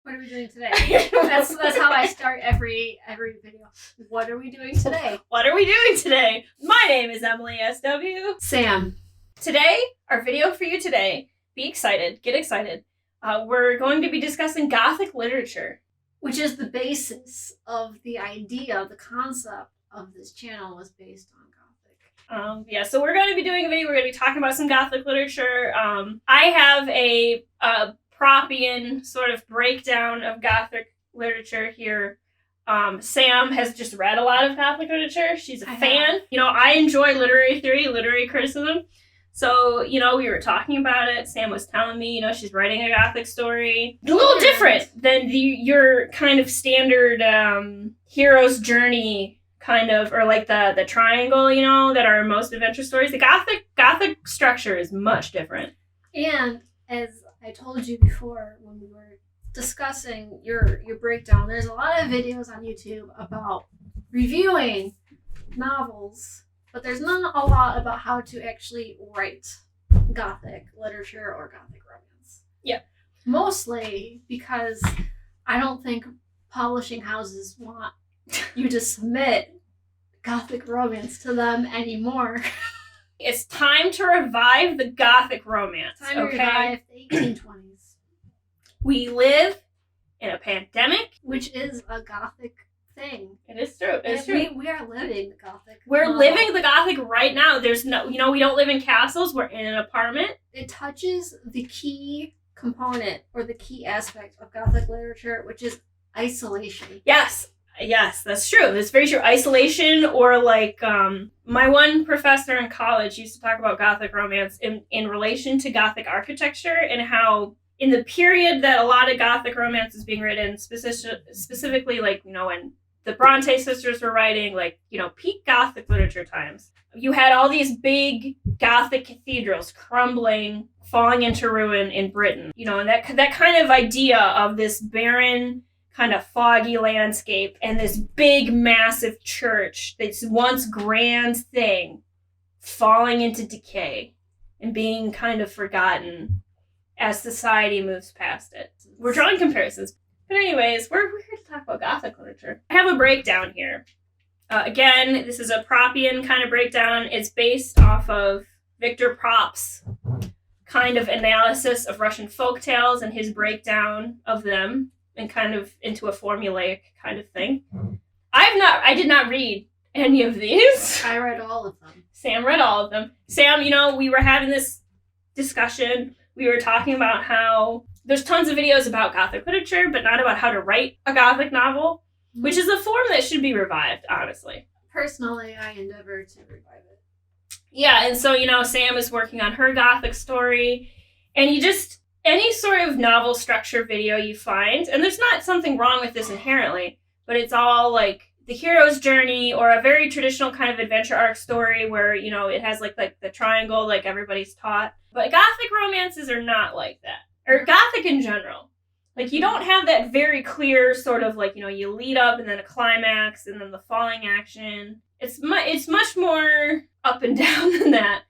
What are we doing today? That's how I start every video. What are we doing today? What are we doing today? My name is Emily SW. Sam. Today, our video for you today, be excited, get excited. We're going to be discussing Gothic literature. Which is the basis of the idea, the concept of this channel was based on Gothic. So we're going to be doing a video, we're going to be talking about some Gothic literature. I have a Propian sort of breakdown of Gothic literature here. Sam has just read a lot of Gothic literature. She's a fan. You know, I enjoy literary theory, literary criticism. So, you know, we were talking about it. Sam was telling me, you know, she's writing a Gothic story. A little different than your kind of standard hero's journey kind of, or like the triangle, you know, that are most adventure stories. The Gothic structure is much different. And as I told you before when we were discussing your breakdown, there's a lot of videos on YouTube about reviewing novels, but there's not a lot about how to actually write Gothic literature or Gothic romance. Yeah. Mostly because I don't think publishing houses want you to submit Gothic romance to them anymore. It's time to revive the Gothic romance. Time to revive the 1820s. We live in a pandemic. Which is a Gothic thing. It is true. It's true. We are living the Gothic. We're living the Gothic right now. There's no, you know, we don't live in castles. We're in an apartment. It touches the key component or the key aspect of Gothic literature, which is isolation. Yes, that's true. That's very true. Isolation, or like my one professor in college used to talk about Gothic romance in relation to Gothic architecture and how in the period that a lot of Gothic romance is being written, specifically like, you know, when the Bronte sisters were writing, like, you know, peak Gothic literature times, you had all these big Gothic cathedrals crumbling, falling into ruin in Britain. You know, and that kind of idea of this barren, kind of foggy landscape and this big, massive church, this once grand thing, falling into decay and being kind of forgotten as society moves past it. We're drawing comparisons. But anyways, we're here to talk about Gothic literature. I have a breakdown here. Again, this is a Propian kind of breakdown. It's based off of Victor Prop's kind of analysis of Russian folktales and his breakdown of them and kind of into a formulaic kind of thing. I did not read any of these. I read all of them. Sam read all of them. Sam, you know, we were having this discussion. We were talking about how there's tons of videos about Gothic literature, but not about how to write a Gothic novel, which is a form that should be revived, honestly. Personally, I endeavor to revive it. Yeah, and so, you know, Sam is working on her Gothic story, and any sort of novel structure video you find, and there's not something wrong with this inherently, but it's all like the hero's journey or a very traditional kind of adventure arc story where, you know, it has like the triangle like everybody's taught. But Gothic romances are not like that. Or Gothic in general. Like, you don't have that very clear sort of like, you know, you lead up and then a climax and then the falling action. It's much more up and down than that.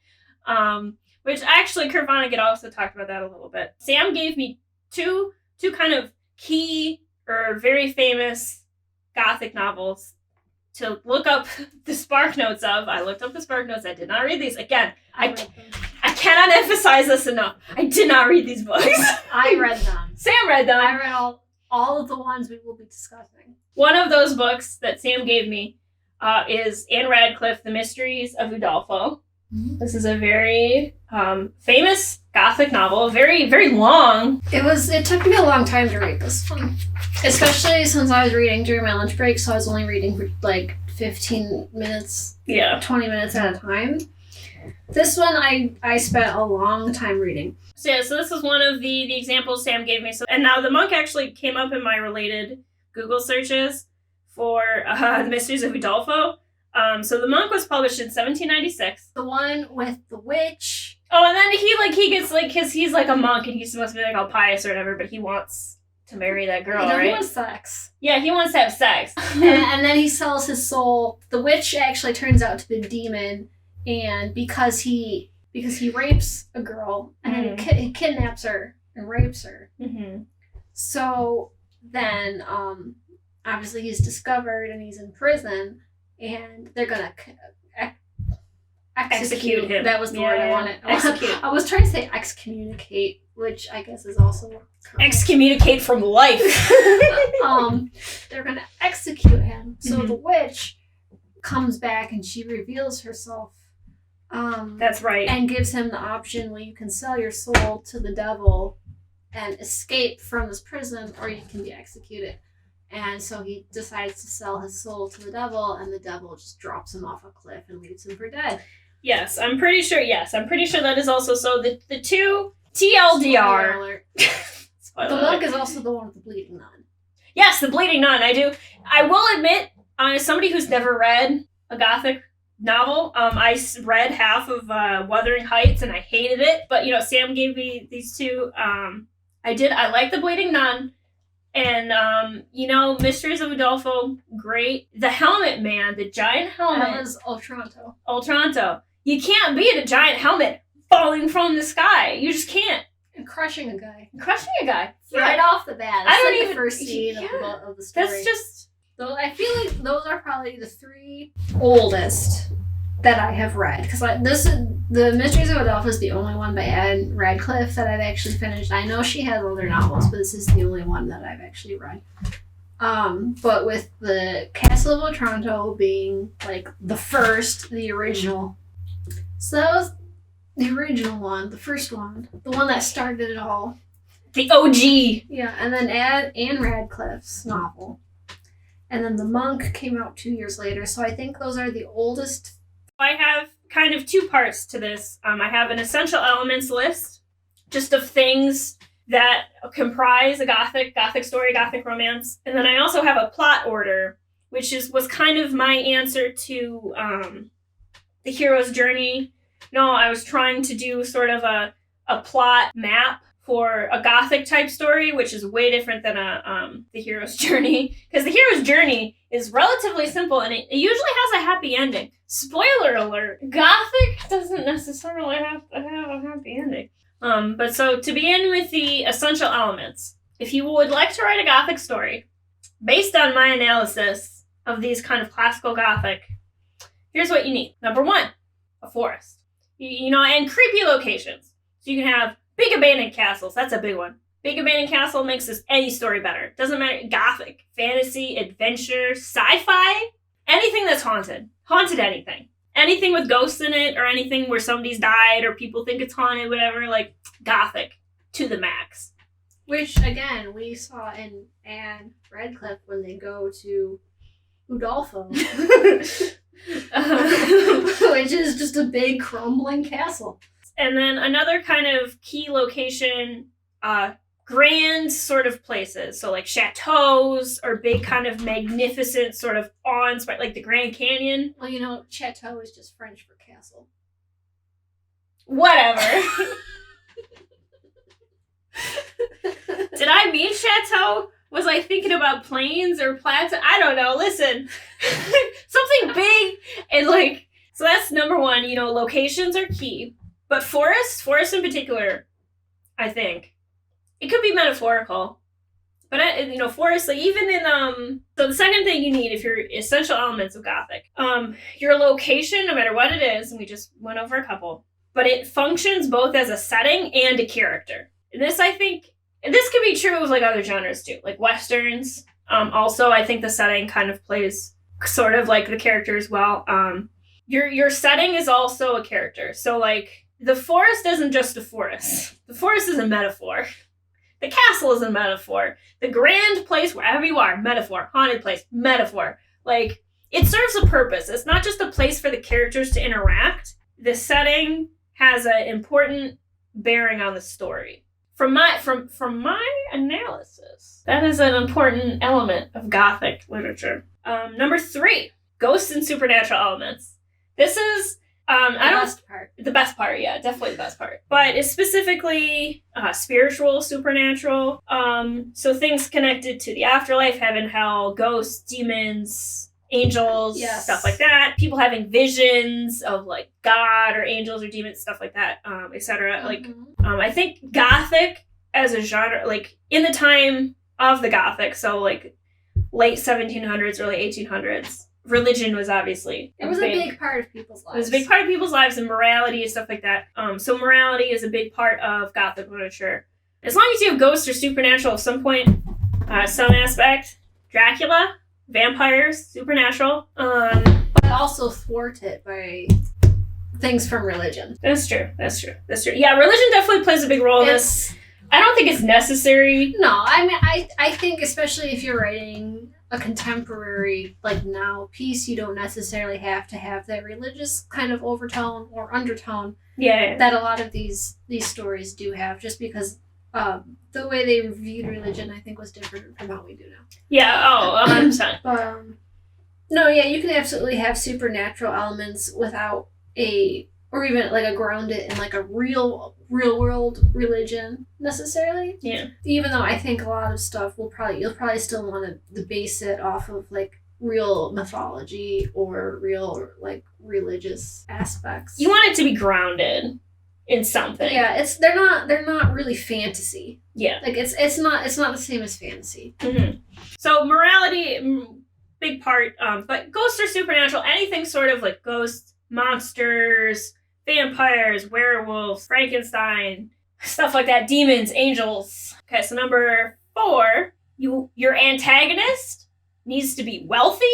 Which actually, Kurt Vonnegut also talked about that a little bit. Sam gave me two kind of key or very famous Gothic novels to look up the spark notes of. I looked up the spark notes. I did not read these. Again, I cannot emphasize this enough. I did not read these books. I read them. Sam read them. I read all of the ones we will be discussing. One of those books that Sam gave me is Anne Radcliffe, The Mysteries of Udolpho. Mm-hmm. This is a very famous Gothic novel, very, very long. It took me a long time to read this one, especially since I was reading during my lunch break, so I was only reading for like 15 minutes, 20 minutes at a time. This one I spent a long time reading. So this is one of the examples Sam gave me. And now The Monk actually came up in my related Google searches for The Mysteries of Udolpho. So The Monk was published in 1796. The one with the witch. Oh, and then he gets like, he's like a monk and he's supposed to be like all pious or whatever, but he wants to marry that girl, right? He wants sex. Yeah, he wants to have sex. and then he sells his soul. The witch actually turns out to be a demon, and because he rapes a girl and then he kidnaps her and rapes her. Mm-hmm. So then obviously he's discovered and he's in prison, and they're gonna execute him. That was the word I wanted. Execute. I was trying to say excommunicate, which I guess is also correct. Excommunicate from life. They're gonna execute him. So the witch comes back and she reveals herself. That's right. And gives him the option where you can sell your soul to the devil and escape from this prison, or you can be executed. And so he decides to sell his soul to the devil, and the devil just drops him off a cliff and leaves him for dead. Yes, I'm pretty sure that is also so. The two TLDR. The monk is also the one with the bleeding nun. Yes, the bleeding nun. I will admit, as somebody who's never read a Gothic novel, I read half of Wuthering Heights and I hated it. But Sam gave me these two. I like the bleeding nun, and Mysteries of Udolpho, great. The helmet man, the giant helmet. That was Otranto. Otranto. You can't beat a giant helmet falling from the sky. You just can't. And crushing a guy. Right off the bat. I don't like even the first scene of the story. That's just. I feel like those are probably the three oldest that I have read. Because the Mysteries of Udolpho is the only one by Anne Radcliffe that I've actually finished. I know she has other novels, but this is the only one that I've actually read. But with the Castle of Otranto being like the original. So that was the original one, the first one, the one that started it all. The OG. Yeah, and then Anne Radcliffe's novel. And then The Monk came out 2 years later, so I think those are the oldest. I have kind of two parts to this. I have an essential elements list, just of things that comprise a Gothic story, Gothic romance. And then I also have a plot order, which was kind of my answer to the hero's journey. I was trying to do sort of a plot map for a Gothic type story, which is way different than the hero's journey. Because the hero's journey is relatively simple, and it usually has a happy ending. Spoiler alert, Gothic doesn't necessarily have to have a happy ending. But so to begin with the essential elements, if you would like to write a Gothic story, based on my analysis of these kind of classical Gothic, here's what you need. Number one, a forest. And creepy locations. So you can have big abandoned castles. That's a big one. Big abandoned castle makes any story better. Doesn't matter. Gothic, fantasy, adventure, sci-fi, anything that's haunted. Haunted anything. Anything with ghosts in it, or anything where somebody's died or people think it's haunted, whatever. Like Gothic to the max. Which, again, we saw in Anne Radcliffe when they go to Udolpho. Which is just a big crumbling castle. And then another kind of key location, grand sort of places. So like chateaus or big kind of magnificent sort of awe-inspiring, like the Grand Canyon. Well, chateau is just French for castle. Whatever. Did I mean chateau? Was I thinking about plains or plateau? I don't know. Listen. Something big and so that's number one. Locations are key. But forests in particular, I think, it could be metaphorical. But, forests, even in, so the second thing you need if you're essential elements of Gothic, your location, no matter what it is, and we just went over a couple, but it functions both as a setting and a character. And this, I think, this could be true of other genres too, like Westerns. Also, I think the setting kind of plays sort of like the character as well. Your setting is also a character. So the forest isn't just a forest. The forest is a metaphor. The castle is a metaphor. The grand place, wherever you are, metaphor. Haunted place, metaphor. It serves a purpose. It's not just a place for the characters to interact. The setting has an important bearing on the story. From my analysis, that is an important element of Gothic literature. Number 3, ghosts and supernatural elements. This is the best part, yeah, definitely the best part. But it's specifically spiritual, supernatural. So things connected to the afterlife, heaven, hell, ghosts, demons, angels, stuff like that. People having visions of God or angels or demons, stuff like that, etc. I think Gothic as a genre, in the time of the Gothic, so like late 1700s, early 1800s, religion was obviously it was a big part of people's lives. It was a big part of people's lives, and morality and stuff like that. So morality is a big part of Gothic literature. As long as you have ghosts or supernatural at some point, some aspect, Dracula, vampires, supernatural. But also thwarted by things from religion. That's true. Yeah, religion definitely plays a big role in this. I don't think it's necessary. No, I mean, I think especially if you're writing a contemporary, like now, piece, you don't necessarily have to have that religious kind of overtone or undertone that a lot of these stories do have, just because the way they viewed religion, I think, was different from how we do now. Yeah, 100%. But, no, yeah, you can absolutely have supernatural elements without or even like a grounded in like a real world religion necessarily. Yeah. Even though I think a lot of stuff you'll probably still want to base it off of like real mythology or real like religious aspects. You want it to be grounded in something. Yeah, they're not really fantasy. Yeah. Like it's not the same as fantasy. Mm-hmm. So morality, big part, but ghosts are supernatural. Anything sort of like ghosts, monsters, vampires, werewolves, Frankenstein, stuff like that, demons, angels. Okay, so number 4, your antagonist needs to be wealthy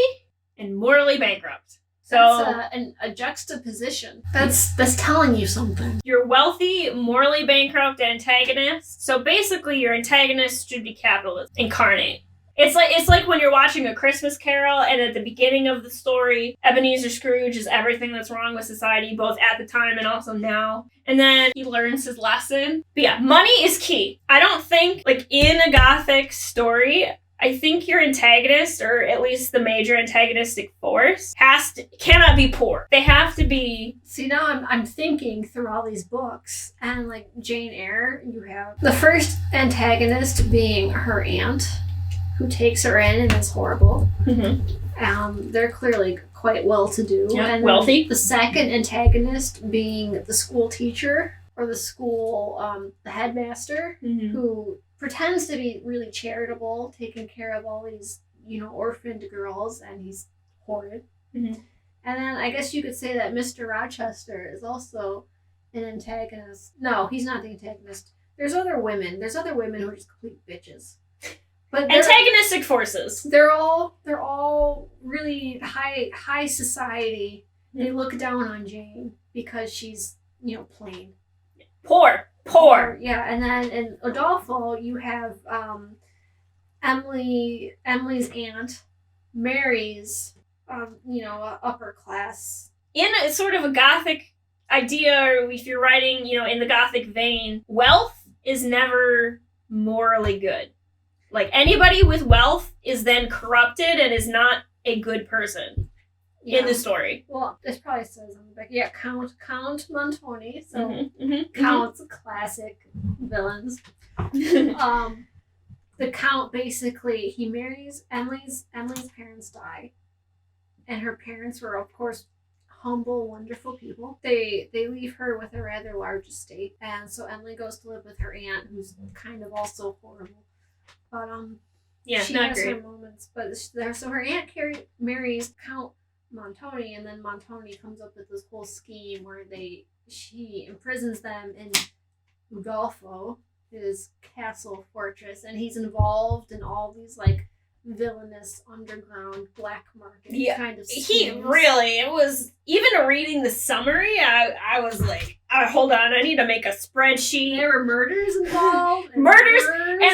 and morally bankrupt. So that's a juxtaposition. That's telling you something. Your wealthy, morally bankrupt antagonist. So basically, your antagonist should be capitalism incarnate. It's like when you're watching A Christmas Carol, and at the beginning of the story, Ebenezer Scrooge is everything that's wrong with society, both at the time and also now. And then he learns his lesson. But yeah, money is key. I don't think, like, in a Gothic story, I think your antagonist, or at least the major antagonistic force, cannot be poor. They have to be... See, now I'm thinking through all these books, and like Jane Eyre, you have the first antagonist being her aunt, who takes her in and is horrible. Mm-hmm. They're clearly quite well-to-do. Yeah, and wealthy. The second antagonist being the school teacher, or the school, the headmaster, Mm-hmm. who pretends to be really charitable, taking care of all these, orphaned girls, and he's horrid. Mm-hmm. And then I guess you could say that Mr. Rochester is also an antagonist. No, he's not the antagonist. There's other women who are just complete bitches. But antagonistic forces. They're all really high society. They look down on Jane because she's, plain. Poor. Yeah, and then in Udolpho you have Emily's aunt marries upper class. In a sort of a Gothic idea, or if you're writing, in the Gothic vein, wealth is never morally good. Like, anybody with wealth is then corrupted and is not a good person in the story. Well, this probably says on the back. Yeah, Count Montoni. So mm-hmm. Count's classic villains. The Count basically, he marries Emily's parents die, and her parents were, of course, humble, wonderful people. They leave her with a rather large estate, and so Emily goes to live with her aunt, who's kind of also horrible. But she not has great. her moments. But so her aunt marries Count Montoni, and then Montoni comes up with this whole scheme where she imprisons them in Udolpho, his castle fortress, and he's involved in all these like villainous underground black market kind of schemes. It was, even reading the summary, I was like, hold on, I need to make a spreadsheet. There were murders involved. And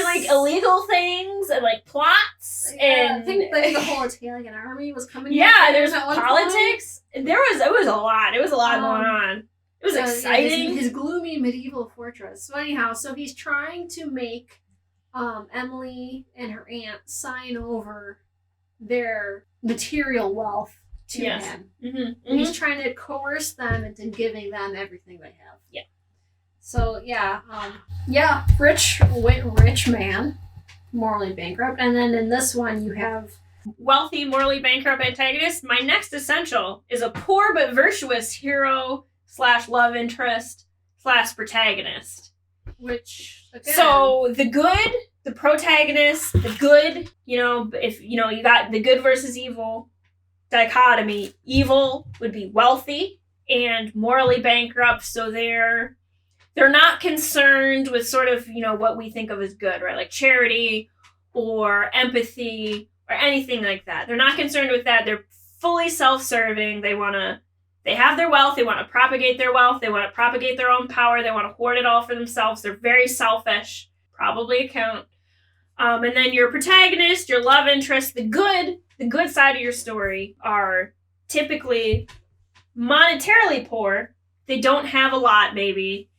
like illegal things and like plots. Yeah, and I think the whole Italian army was coming. There's politics. It was a lot. It was a lot going on. It was exciting. His gloomy medieval fortress. So anyhow, he's trying to make Emily and her aunt sign over their material wealth to him. Mm-hmm. And he's trying to coerce them into giving them everything they have. Yeah. So rich man, morally bankrupt, and then in this one you have wealthy, morally bankrupt antagonist. My next essential is a poor but virtuous hero / love interest / protagonist. Which again, so the good the protagonist, the good, if, you got the good versus evil dichotomy, evil would be wealthy and morally bankrupt, so they're not concerned with sort of, what we think of as good, right? Like charity or empathy or anything like that. They're not concerned with that. They're fully self-serving. They have their wealth. They want to propagate their wealth. They want to propagate their own power. They want to hoard it all for themselves. They're very selfish. Probably a count. And then your protagonist, your love interest, the good side of your story are typically monetarily poor. They don't have a lot, maybe.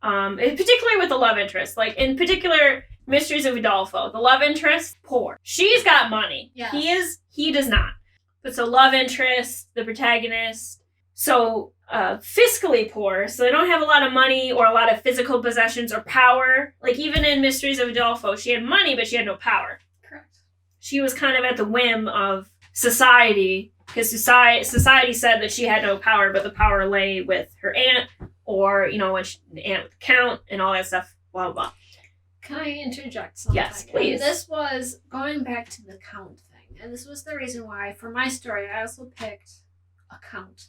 Particularly with the love interest. Like, in particular, Mysteries of Udolpho. The love interest, poor. She's got money. Yes. He does not. But so love interest, the protagonist, so fiscally poor, so they don't have a lot of money or a lot of physical possessions or power. Like, even in Mysteries of Udolpho, she had money, but she had no power. Correct. She was kind of at the whim of society, because society said that she had no power, but the power lay with her aunt, or, when the aunt with the count, and all that stuff, blah, blah, blah. Can I interject something? Yes, please. And this was going back to the count thing, and this was the reason why, for my story, I also picked a count.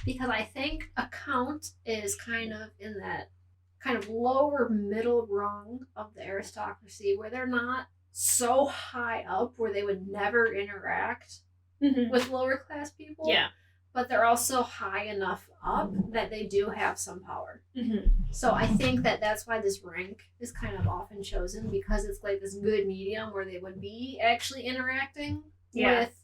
Because I think a count is kind of in that kind of lower middle rung of the aristocracy, where they're not so high up where they would never interact with lower class people. Yeah. But they're also high enough up that they do have some power. Mm-hmm. So I think that's why this rank is kind of often chosen, because it's like this good medium where they would be actually interacting with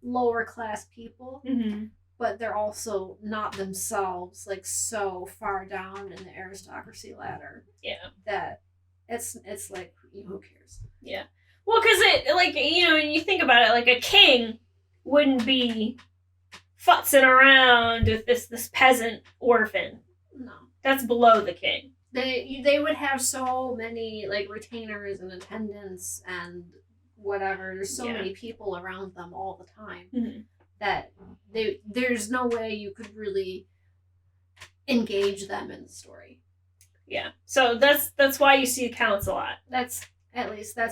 lower class people. Mm-hmm. But they're also not themselves like so far down in the aristocracy ladder. Yeah. That it's like, who cares? Yeah. Well, because it, like, when you think about it, like, a king wouldn't be futzing around with this peasant orphan. No. That's below the king. They would have so many, like, retainers and attendants and whatever. There's so many people around them all the time. Mm-hmm. That there's no way you could really engage them in the story. Yeah. So that's why you see counts a lot. That's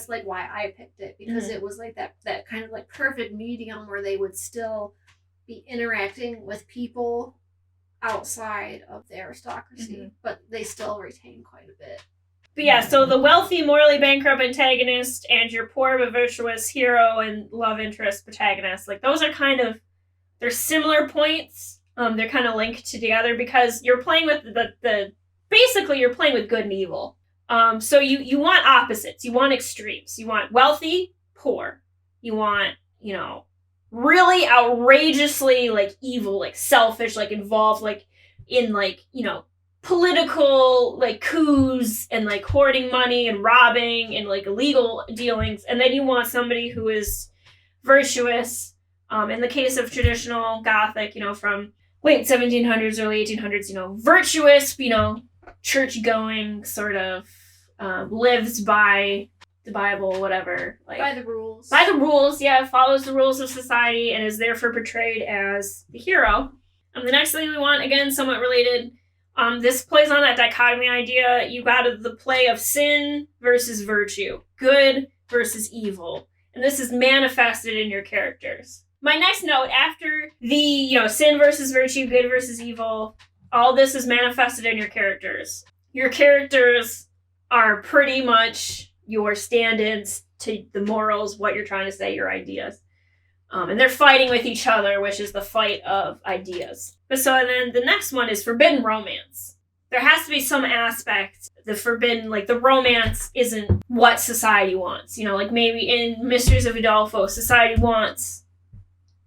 like why I picked it, because it was like that kind of like perfect medium where they would still be interacting with people outside of the aristocracy, but they still retain quite a bit. But yeah, so the wealthy, morally bankrupt antagonist and your poor but virtuous hero and love interest protagonist, like, those are kind of, they're similar points. They're kind of linked together because you're playing with basically you're playing with good and evil. So you want opposites. You want extremes. You want wealthy, poor. You want, really outrageously, like, evil, like, selfish, like, involved, like, in, like, political, like, coups and, like, hoarding money and robbing and, like, illegal dealings. And then you want somebody who is virtuous. In the case of traditional Gothic, from late 1700s, early 1800s, virtuous, church-going, sort of, lives by the Bible, whatever. Like, by the rules. By the rules, yeah, follows the rules of society and is therefore portrayed as the hero. The next thing we want, again, somewhat related, this plays on that dichotomy idea. You got the play of sin versus virtue, good versus evil. And this is manifested in your characters. My next note, after the, sin versus virtue, good versus evil, all this is manifested in your characters. Your characters are pretty much your stand-ins to the morals, what you're trying to say, your ideas. And they're fighting with each other, which is the fight of ideas. But so then the next one is forbidden romance. There has to be some aspect, the forbidden, like, the romance isn't what society wants. Like, maybe in Mysteries of Udolpho, society wants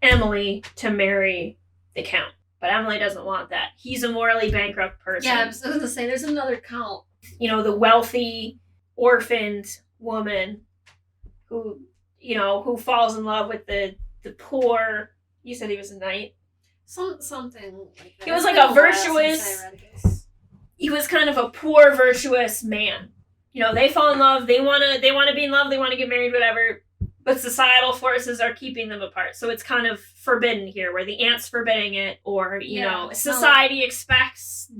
Emily to marry the Count. But Emily doesn't want that. He's a morally bankrupt person. Yeah, I was going to say, there's another Count. The wealthy, orphaned woman who falls in love with the poor. You said he was a knight. Something like that. He was like a virtuous. He was kind of a poor, virtuous man. They fall in love. They wanna be in love. They want to get married. Whatever. but societal forces are keeping them apart. So it's kind of forbidden here, where the aunt's forbidding it, or, you know, society expects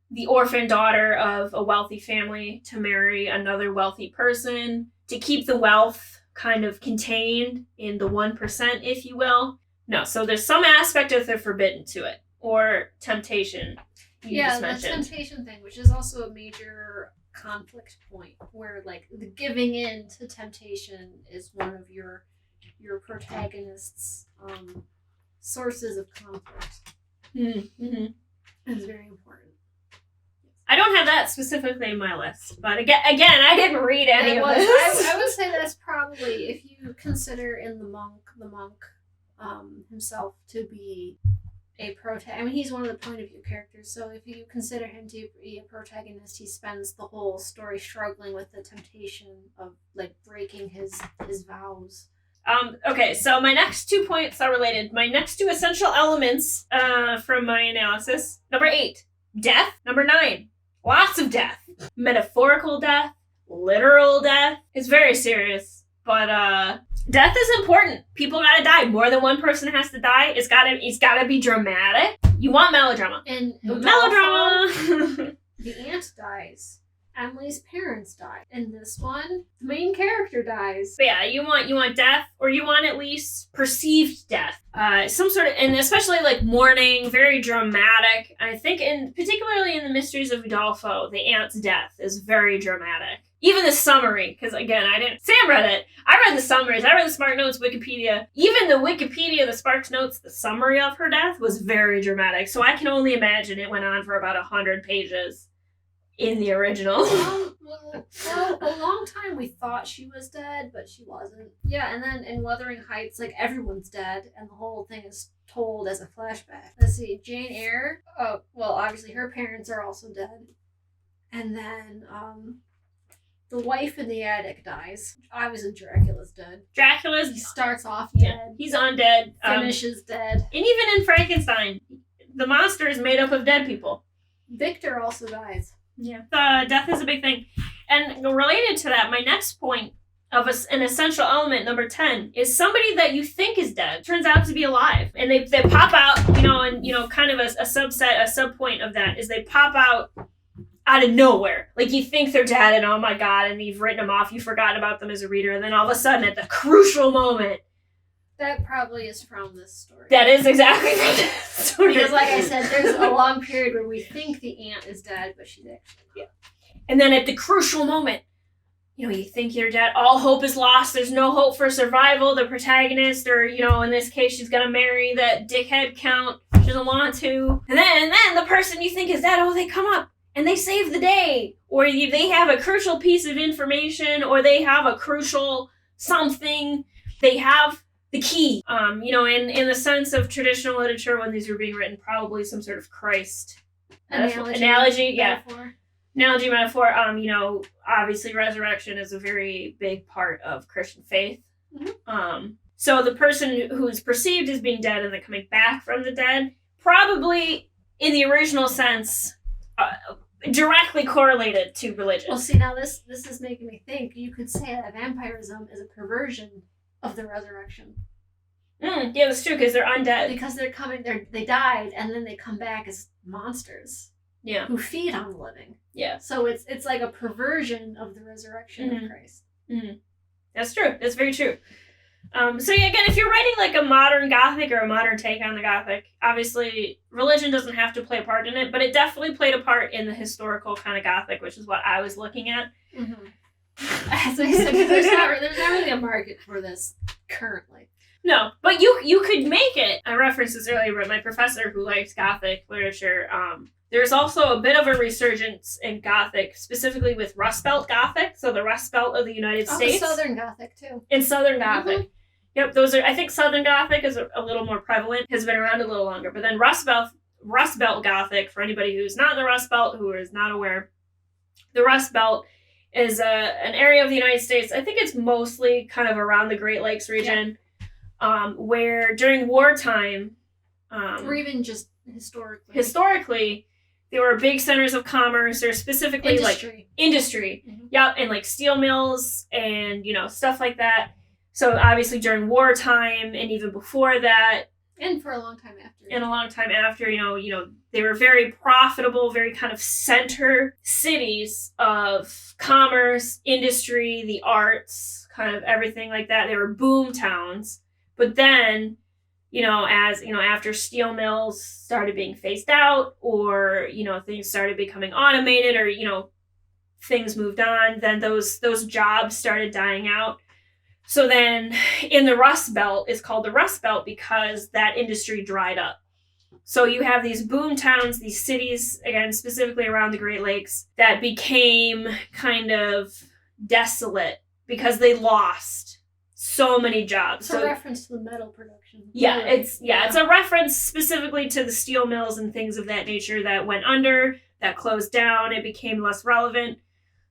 the orphan daughter of a wealthy family to marry another wealthy person to keep the wealth kind of contained in the 1%, if you will. No, so there's some aspect of the forbidden to it, or temptation. Yeah, the temptation thing, which is also a major conflict point, where like the giving in to temptation is one of your protagonist's sources of conflict. Mm-hmm. It's very important. I don't have that specifically in my list, but again, I didn't read any of this. I would say that's probably, if you consider in the monk himself to be a protagonist. I mean, he's one of the point of view characters, so if you consider him to be a protagonist, he spends the whole story struggling with the temptation of like breaking his vows. Okay, so my next 2 points are related. My next 2 essential elements from my analysis. Number 8, death. Number 9, lots of death. Metaphorical death, literal death. It's very serious, but death is important. People gotta die. More than one person has to die. It's gotta be dramatic. You want melodrama. And melodrama. The aunt dies. Emily's parents die. In this one, the main character dies. But yeah, you want death, or you want at least perceived death. Some sort of, and especially like mourning, very dramatic. I think particularly in the Mysteries of Udolpho, the aunt's death is very dramatic. Even the summary, because again, Sam read it. I read the summaries. I read the Spark Notes Wikipedia. Even the Wikipedia, the Spark Notes, the summary of her death was very dramatic. So I can only imagine it went on for about 100 pages in the original. Well, a long time we thought she was dead, but she wasn't. Yeah, and then in Wuthering Heights, like, everyone's dead, and the whole thing is told as a flashback. Let's see, Jane Eyre, obviously her parents are also dead. And then, the wife in the attic dies. Obviously, Dracula's dead. He starts off dead. He's undead. Finishes dead. And even in Frankenstein, the monster is made up of dead people. Victor also dies. Yeah. Death is a big thing. And related to that, my next point of an essential element, number 10, is somebody that you think is dead turns out to be alive. And they pop out, and kind of a subpoint of that is they pop out of nowhere. Like, you think they're dead, and oh my god, and you've written them off, you forgot about them as a reader, and then all of a sudden, at the crucial moment... That probably is from this story. That is exactly from this story. Because, like I said, there's a long period where we think the aunt is dead, but she's actually not. Yeah. And then at the crucial moment, you think you're dead, all hope is lost, there's no hope for survival, the protagonist, or, in this case, she's gonna marry that dickhead count, she doesn't want to. And then the person you think is dead, they come up, and they save the day. Or they have a crucial piece of information, or they have a crucial something, they have the key. In the sense of traditional literature, when these were being written, probably some sort of Christ analogy, yeah. Metaphor. Analogy, metaphor. Obviously resurrection is a very big part of Christian faith. Mm-hmm. So the person who is perceived as being dead and then coming back from the dead, probably in the original sense, directly correlated to religion. Well, see, now this is making me think. You could say that vampirism is a perversion of the resurrection. Yeah, that's true, because they're undead. Because they died, and then they come back as monsters. Yeah. Who feed on the living. Yeah. So it's like a perversion of the resurrection of Christ. Mm-hmm. That's true. That's very true. So yeah, again, if you're writing like a modern Gothic or a modern take on the Gothic, obviously religion doesn't have to play a part in it, but it definitely played a part in the historical kind of Gothic, which is what I was looking at. Mm-hmm. As I said, there's not really a market for this currently. No, but you could make it. I referenced this earlier, but my professor who likes Gothic literature, there's also a bit of a resurgence in Gothic, specifically with Rust Belt Gothic, so the Rust Belt of the United States. Southern Gothic, too. In Southern Gothic. Mm-hmm. Yep, I think Southern Gothic is a little more prevalent, has been around a little longer, but then Rust Belt Gothic, for anybody who's not in the Rust Belt, who is not aware, the Rust Belt is an area of the United States, I think it's mostly kind of around the Great Lakes region, where during wartime... or even just historically, they were big centers of commerce, or specifically industry. Mm-hmm. Yep, and like steel mills and, stuff like that. So obviously during wartime and even before that, and for a long time after. And a long time after, you know, they were very profitable, very kind of center cities of commerce, industry, the arts, kind of everything like that. They were boom towns. But then, after steel mills started being phased out, or, things started becoming automated, or, things moved on, then those jobs started dying out. So then in the Rust Belt, it's called the Rust Belt because that industry dried up. So you have these boom towns, these cities, again, specifically around the Great Lakes, that became kind of desolate because they lost so many jobs. It's a reference to the metal production. Yeah, it's a reference specifically to the steel mills and things of that nature that went under, that closed down, it became less relevant.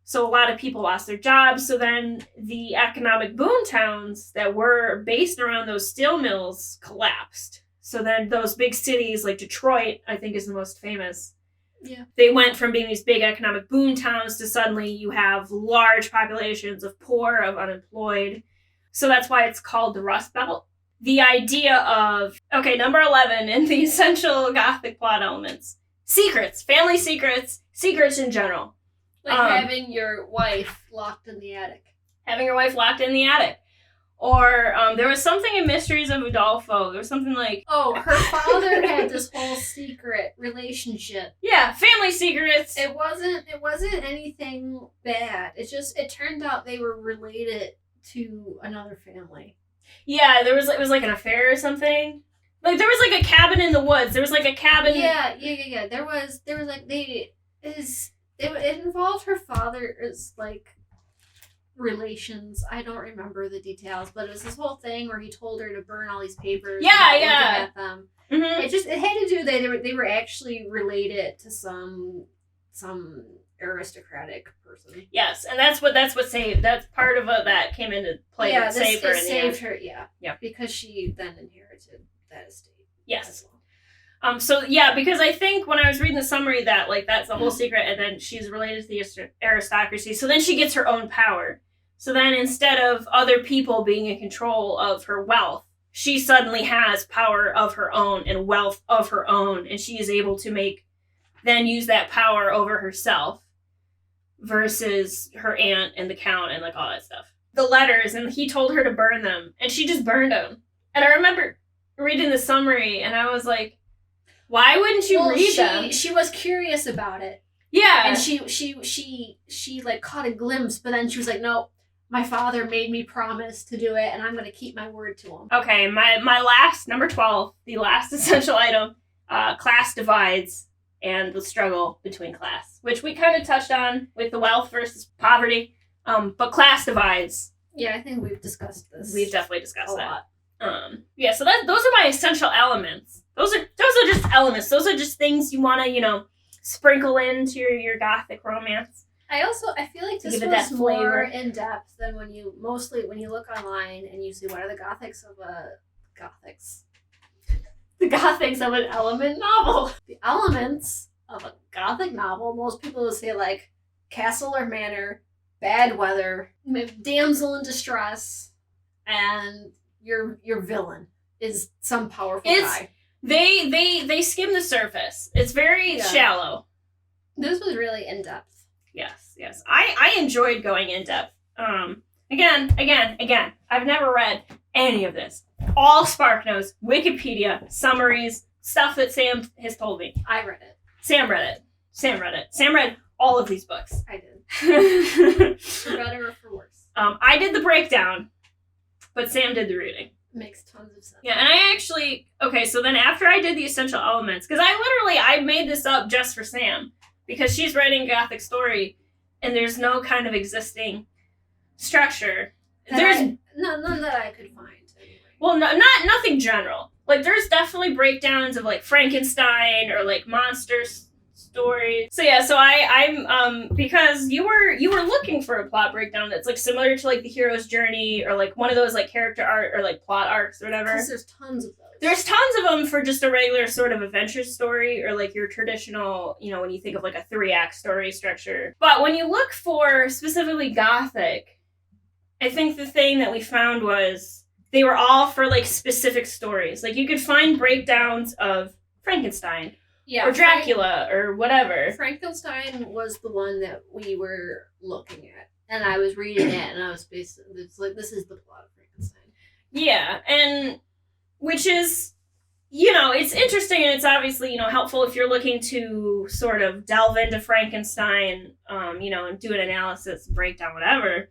So a lot of people lost their jobs. So then the economic boom towns that were based around those steel mills collapsed. So then those big cities like Detroit, I think is the most famous. Yeah. They went from being these big economic boom towns to suddenly you have large populations of poor, of unemployed. So that's why it's called the Rust Belt. The idea of, number 11 in the essential Gothic plot elements. Secrets, family secrets, secrets in general. Like having your wife locked in the attic. Having your wife locked in the attic. Or there was something in Mysteries of Udolpho. There was something like... Oh, her father had this whole secret relationship. Yeah, family secrets. It wasn't anything bad. It turned out they were related to another family. Yeah, it was like an affair or something. Like there was like a cabin in the woods. There was like a cabin... Yeah. There was like it involved her father's, like, relations. I don't remember the details, but it was this whole thing where he told her to burn all these papers. Yeah. Looking at them. Mm-hmm. It had to do that they were actually related to some aristocratic person. Yes, and that's what saved. That's part of that came into play. Yeah, saved her. Saved her. Yeah. Yeah. Because she then inherited that estate. Yes. So yeah, because I think when I was reading the summary that like that's the whole secret, and then she's related to the aristocracy, so then she gets her own power. So then instead of other people being in control of her wealth, she suddenly has power of her own and wealth of her own, and she is able to use that power over herself versus her aunt and the count and like all that stuff. The letters, and he told her to burn them, and she just burned them. And I remember reading the summary, and I was like, why wouldn't you read them? She was curious about it. Yeah. And she like caught a glimpse, but then she was like, no, my father made me promise to do it, and I'm going to keep my word to him. Okay, my last, number 12, the last essential item, class divides and the struggle between class, which we kind of touched on with the wealth versus poverty, but class divides. Yeah, I think we've discussed this. We've definitely discussed that. A lot. So those are my essential elements. Those are just elements. Those are just things you want to, sprinkle into your Gothic romance. I feel like this was more in depth than when you look online and you see what are the Gothics of the Gothics of an element novel. The elements of a Gothic novel, most people would say like castle or manor, bad weather, damsel in distress, and your villain is some powerful guy. They skim the surface. It's very shallow. This was really in depth. Yes. I enjoyed going in depth. Again. I've never read any of this. All SparkNotes, Wikipedia, summaries, stuff that Sam has told me. I read it. Sam read it. Sam read all of these books. I did. For better or for worse. I did the breakdown, but Sam did the reading. Makes tons of sense. Yeah, and I actually... Okay, so then after I did the essential elements, because I made this up just for Sam, because she's writing a Gothic story, and there's no kind of existing structure. None that I could find. Anyway. Well, nothing general. Like, there's definitely breakdowns of, like, Frankenstein or, like, monster stories. So, yeah, so I'm because you were looking for a plot breakdown that's, like, similar to, like, the hero's journey or, like, one of those, like, character art or, like, plot arcs or whatever. Because there's tons of those. There's tons of them for just a regular sort of adventure story or, like, your traditional, when you think of, like, a 3-act story structure. But when you look for specifically Gothic, I think the thing that we found was they were all for like specific stories. Like you could find breakdowns of Frankenstein or Dracula or whatever. Frankenstein was the one that we were looking at, and I was reading it, and I was basically, it's like, this is the plot of Frankenstein. Yeah, and which is, you know, it's interesting, and it's obviously, you know, helpful if you're looking to sort of delve into Frankenstein, you know, and do an analysis, breakdown, whatever.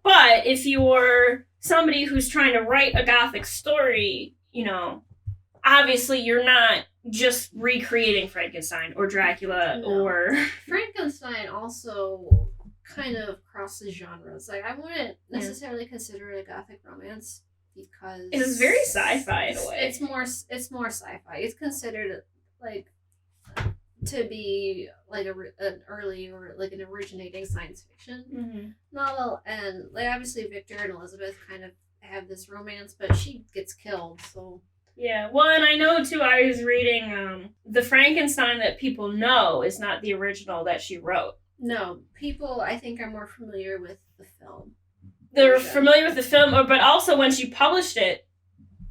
But if you're somebody who's trying to write a Gothic story, you know, obviously you're not just recreating Frankenstein or Dracula or... Frankenstein also kind of crosses genres. Like, I wouldn't necessarily consider it a Gothic romance because... It is very sci-fi in a way. It's more sci-fi. It's considered, like, to be like an early or like an originating science fiction novel, and like obviously Victor and Elizabeth kind of have this romance, but she gets killed. So yeah, well, and I know too. I was reading the Frankenstein that people know is not the original that she wrote. No, people I think are more familiar with the film. They're familiar with the film, but also when she published it,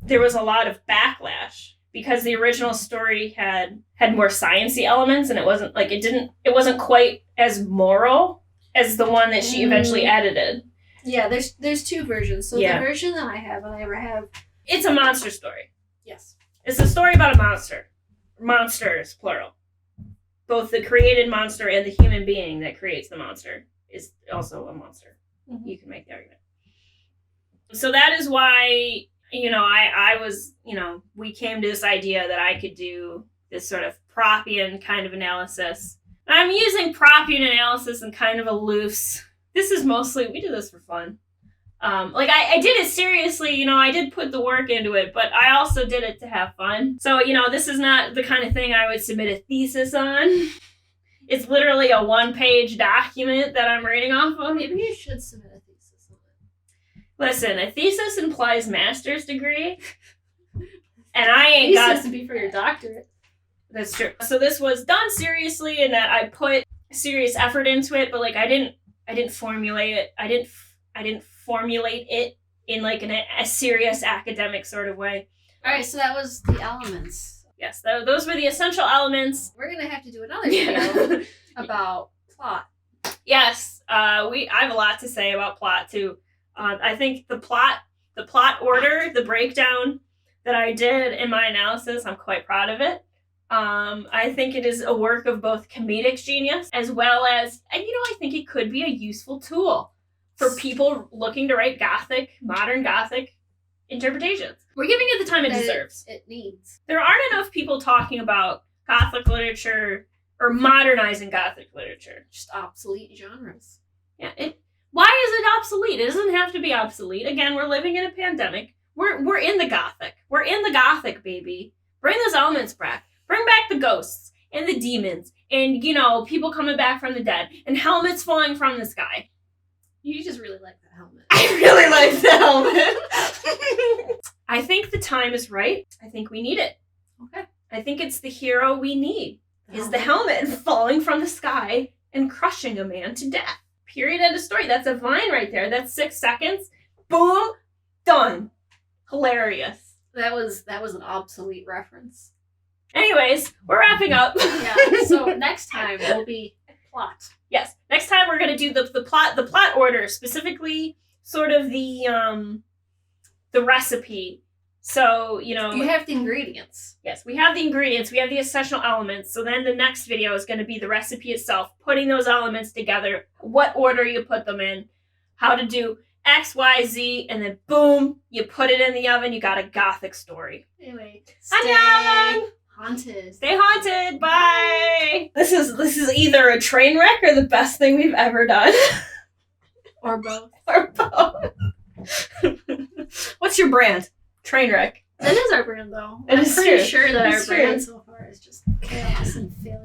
there was a lot of backlash. Because the original story had more sciencey elements, and it wasn't quite as moral as the one that she eventually edited. Yeah, there's two versions. So the version that I have, it's a monster story. Yes, it's a story about a monster. Monsters, plural. Both the created monster and the human being that creates the monster is also a monster. Mm-hmm. You can make the argument. So that is why. You know, I was, you know, we came to this idea that I could do this sort of Proppian kind of analysis. I'm using Proppian analysis in kind of a loose, this is mostly, we do this for fun. Like, I did it seriously, you know, I did put the work into it, but I also did it to have fun. So, you know, this is not the kind of thing I would submit a thesis on. It's literally a one-page document that I'm reading off of. Maybe you should submit a thesis. Listen, a thesis implies master's degree, and I ain't got... Thesis to be for your doctorate. That's true. So this was done seriously in that I put serious effort into it, but like I didn't formulate it. I didn't formulate it in like a serious academic sort of way. All right, so that was the elements. Yes, those were the essential elements. We're gonna have to do another video about plot. Yes, I have a lot to say about plot too. I think the plot order, the breakdown that I did in my analysis, I'm quite proud of it. I think it is a work of both comedic genius as well as, and you know, I think it could be a useful tool for people looking to write Gothic, modern Gothic interpretations. We're giving it the time it deserves. It needs. There aren't enough people talking about Gothic literature or modernizing Gothic literature. Just obsolete genres. Yeah, why is it obsolete? It doesn't have to be obsolete. Again, we're living in a pandemic. We're in the Gothic. We're in the Gothic, baby. Bring those elements back. Bring back the ghosts and the demons and, you know, people coming back from the dead and helmets falling from the sky. You just really like that helmet. I really like the helmet. I think the time is right. I think we need it. Okay. I think it's the hero we need. Is the helmet falling from the sky and crushing a man to death. Period, end of story. That's a vine right there. That's 6 seconds. Boom. Done. Hilarious. That was an obsolete reference. Anyways, we're wrapping up. Yeah, so next time will be plot. Yes. Next time we're going to do the plot order, specifically sort of the recipe. So, you know... You have the ingredients. Yes, we have the ingredients. We have the essential elements. So then the next video is going to be the recipe itself, putting those elements together, what order you put them in, how to do X, Y, Z, and then boom, you put it in the oven, you got a Gothic story. Anyway, stay haunted. Stay haunted. Bye. This is either a train wreck or the best thing we've ever done. Or both. Or both. What's your brand? Trainwreck. That is our brand, though. I'm pretty sure that our brand so far is just chaos and failure.